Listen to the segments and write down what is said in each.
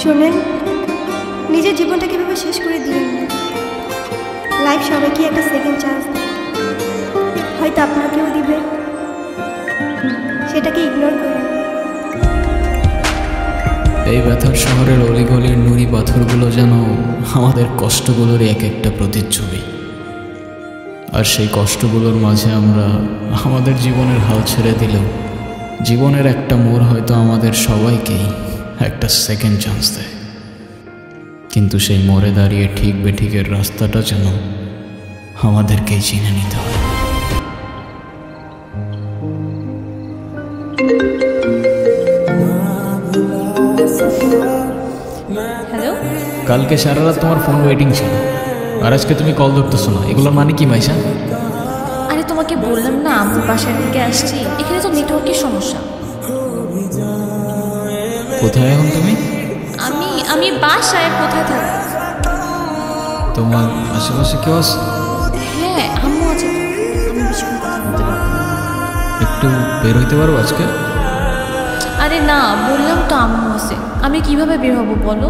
শোনেন, নিজের জীবনটা কীভাবে শেষ করে দিলেন না। লাইফ সবাইকে একটা সেকেন্ড চান্স দেয়, হয়তো আপনাকেও দিবে, সেটাকে ইগনোর করেন। এই ব্যথার শহরের অলিগলির নুড়ি পাথরগুলো যেন আমাদের কষ্টগুলোর এক একটা প্রতিচ্ছবি। আর সেই কষ্টগুলোর মাঝে আমরা আমাদের জীবনের হাল ছেড়ে দিলেও জীবনের একটা মোড় হয়তো আমাদের সবাইকেই একটা সেকেন্ড চান্স দেয়। কিন্তু সেই মোড়ে দাঁড়িয়ে ঠিক বেঠিকের রাস্তাটা যেন আমাদেরকেই চিনে নিতে হয়। হ্যালো, কালকে সারা রাত তোমার ফোন ওয়েটিং ছিল, আর আজকে তুমি কল ধরতেছো না, এগুলোর মানে কি মাইশা? আরে তোমাকে বললাম না আমি বাসার দিকে আসছি, এখানে তো নেটওয়ার্কের সমস্যা। কোথায় এখন তুমি? আমি বাসায়। কোথায় থাকো? তোমার আশেপাশে কেউ আছে? হ্যাঁ, আম্মু আছে। আমি বেশিক্ষণ কথা বলতে পারবো না। একটু বের হইতে পারবো আজকে? আরে না, বললাম তো আম্মু আছে। আমি কিভাবে বের হবো বলো?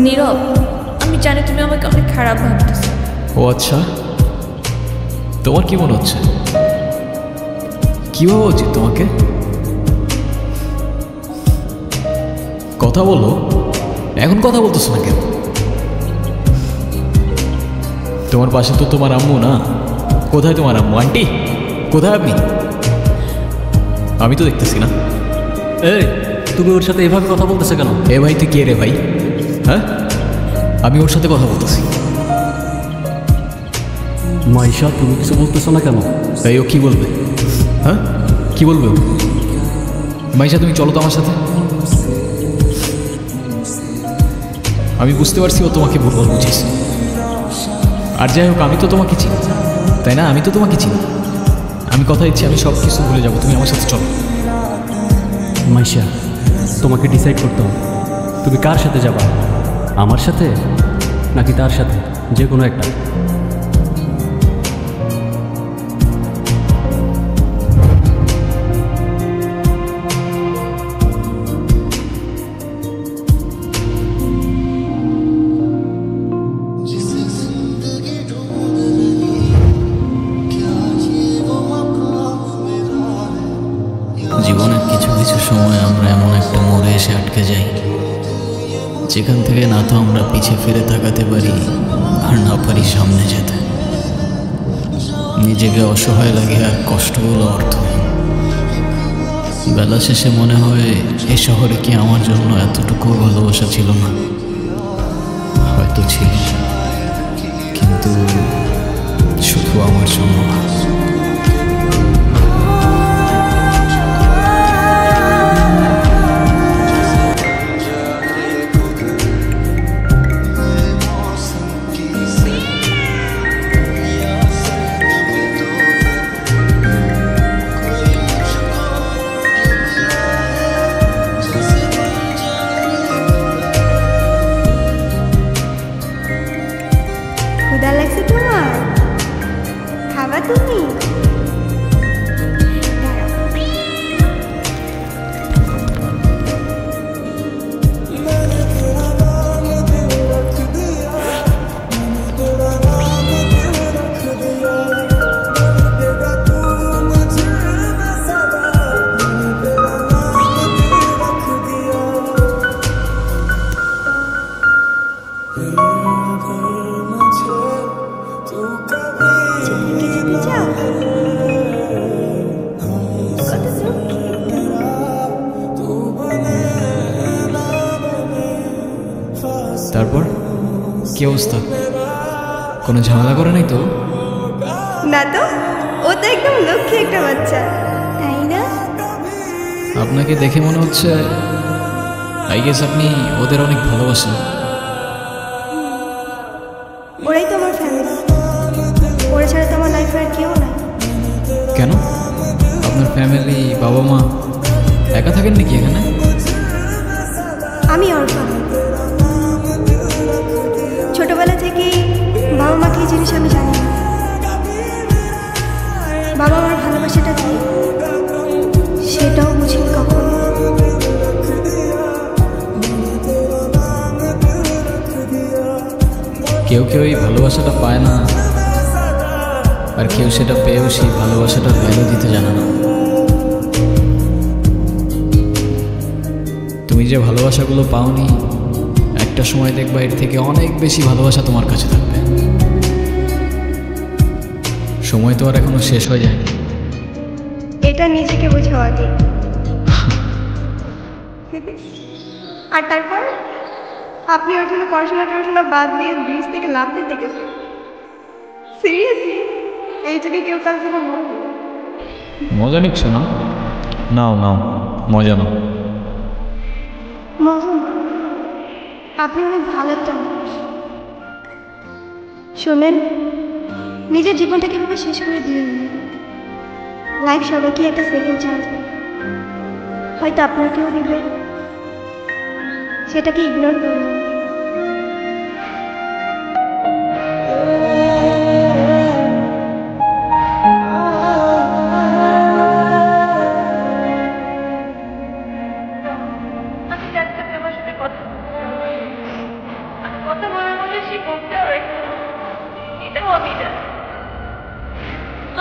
নীরব, আমি জানি তুমি আমাকে অনেক খারাপ ভাবতেছো। ও আচ্ছা, তোমার কি মনে হচ্ছে? কি ভাবা উচিত তোমাকে? কথা বলো, এখন কথা বলতেছো না কেন? তোমার পাশে তো তোমার আম্মু না। কোথায় তোমার আম্মু? আন্টি কোথায় আপনি? আমি তো দেখতেছি না। এই, তুমি ওর সাথে এভাবে কথা বলতেছো কেন? এ ভাই তুই কে রে ভাই? হ্যাঁ, আমি ওর সাথে কথা বলতেছি। মাইশা, তুমি কিছু বলতেছো না কেন? এই ও কি বলবে? হ্যাঁ, কি বলবে ও? মাইশা তুমি চলো তো আমার সাথে। আমি বুঝতে পারছি ও তোমাকে ভুল বুঝিয়েছে। আর যাই হোক, আমি তো তোমাকে চিনি, তাই না? আমি তো তোমাকে চিনি। আমি কথা দিচ্ছি, আমি সব কিছু ভুলে যাবো, তুমি আমার সাথে চলো। মাইশা, তোমাকে ডিসাইড করতে হবে তুমি কার সাথে যাবা, আমার সাথে নাকি তার সাথে, যে কোনো একটা। জীবনের কিছু কিছু সময় আমরা এমন একটা মোড়ে এসে আটকে যাই, যেখান থেকে না তো আমরা পিছে ফিরে তাকাতে পারি, আর না পারি সামনে যেতে। নিজেকে অসহায় লাগে আর কষ্টগুলো অর্থহীন। বেলা শেষে মনে হয় এই শহরে কি আমার জন্য এতটুকু ভালোবাসা ছিল না? হয়তো ছিল, কিন্তু শুধু আমার জন্য না। ক্ষুধা লাগছে তোমার? খাবা তুমি? তারপর কি অবস্থা? কোনো ঝামেলা করে নাই তো? না তো, ও তো একদম লক্ষ্মী একটা বাচ্চা, তাই না? আপনাকে দেখে মনে হচ্ছে আই গেস আপনি ওদের অনেক ভালোবাসেন। ওরাই তো আমার ফ্যামিলি, ওরা ছাড়া তো আমার লাইফে আর কেউ নাই। কেন? আপনার ফ্যামিলি, বাবা মা একা থাকেন নাকি এখানে? আমি অর্ফান, কি জিনিস আমি জানি না। বাবা আমার ভালোবাসাটা কি সেটাও বুঝিনি কখনো। কেউ কেউ এই ভালোবাসাটা পায় না, আর কেউ সেটা পেয়েও সেই ভালোবাসাটার ভ্যালু দিতে জানে না। তুমি যে ভালোবাসাগুলো পাওনি, একটা সময় দেখবা এর থেকে অনেক বেশি ভালোবাসা তোমার কাছে থাকবে। সময় তো আর এখনো শেষ হয়ে যায়নি। এটা নিজেকে বোঝাও আগে। আর তারপর আপনি ওর জন্য পড়াশোনা বাদ দিয়ে ব্রিজ থেকে লাভ দিতে গেছেন? সিরিয়াসলি? এই থেকে কেউ তার জন্য মজা নিচ্ছ না? নাও নাও, মজা নাও। মোহন, আপনি অনেক ভালো একটা মানুষ। শোনেন, নিজের জীবনটা কিভাবে শেষ করে দিলেন? লাইফ সবাইকে একটা সেকেন্ড চান্স দেয়, হয়তো আপনাকেও দিবে। সেটাকে ইগনোর করুন।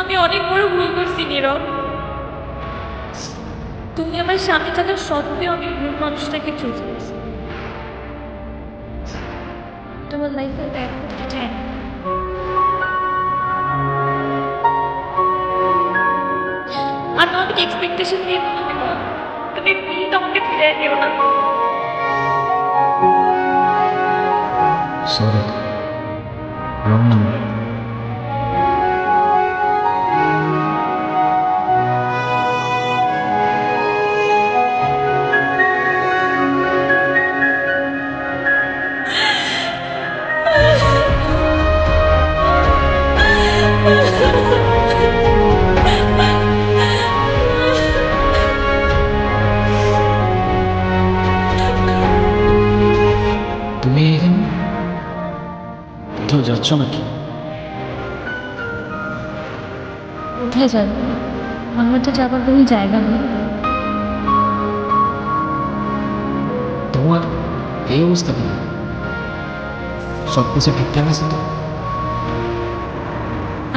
আমি অনেক বড় ভুল করছি নীরব। তুমি আমার সামনে থাকার সত্ত্বেও আমি ভুল মানুষটাকে চুজ করছি। তোমার লাইফে ব্যাক করতে চাই না। আর অনেক এক্সপেকটেশন নিয়ে তোমাকে বলো, তুমি প্লিজ আমাকে ফিরে নিও না। Sorry, wrong number. তুমি কোথাও যাচ্ছ নাকি? কোথায় যাবো? আমার তো যাবার কোনো জায়গা নেই। তোমার এই অবস্থা কেন? সব কিছু ঠিকঠাক আছে তো?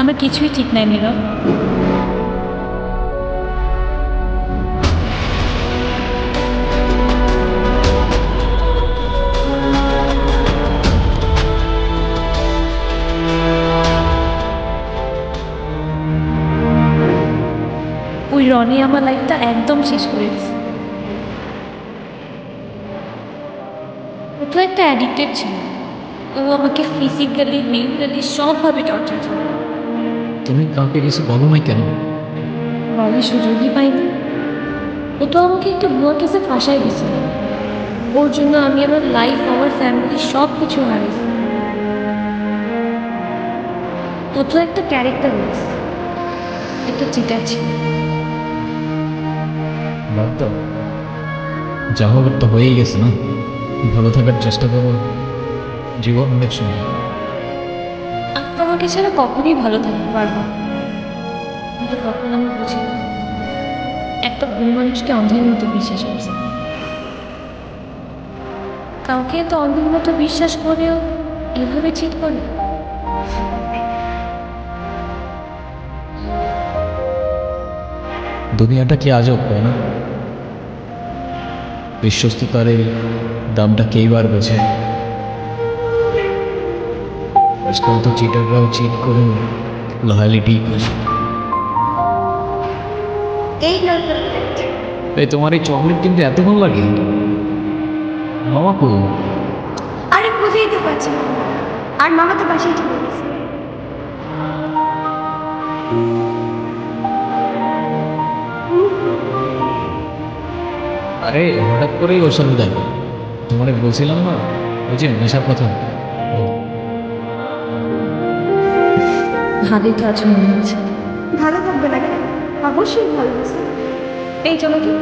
আমার কিছুই ঠিক নাই নীরব। ওই রনি আমার লাইফটা একদম শেষ করে দিয়েছে। ও তো একটা অ্যাডিক্টেড ছিল। ও আমাকে ফিজিক্যালি মেন্টালি সবভাবে টর্চার করে। তুমি কাউকে কিছু বলো নাই কেন? বলার সুযোগই পাইনি। ও তো আমাকে একটা ভুয়া কেসে ফাঁসাই গেছিল। ওর জন্য আমি আমার লাইফ, আমার ফ্যামিলি সব কিছু হারিয়েছি। ও তো একটা ক্যারেক্টার রয়েছে, একটা চিটার ছিল। তো যা হবার তো হয়েই গেছে না, ভালো থাকার চেষ্টা করো, জীবন অনেক সময়। আমি তোমাকে ছাড়া কখনই ভালো থাকতে পারবো না। কিন্তু তখন আমি বুঝি একটা ভুল মানুষকে অন্ধের মতো বিশ্বাস করছে। কাউকে তো অন্ধের মতো বিশ্বাস করেও এভাবে চিট করে। দুনিয়াটা কি আজব, তাই না? বিশ্বস্ততার এই দামটা কেইবার বোঝে। আজকাল তো চিটাররাও চিট করে লয়ালিটি করে। এই তোমার এই চকলেট কিন্তু এত ভালো লাগে মামা কো? আরে বুঝেই তো পারছি না। আর মামা তো বাসায় চলে গেছে। আরে হঠাৎ করেই ওর সাথে দেখো, তোমার বলছিলাম না ওই যে নেশার কথা। ভালোই তো আছো মনে হচ্ছে। ভালো থাকবে না কেন? অবশ্যই ভালো আছে। এই চলো কি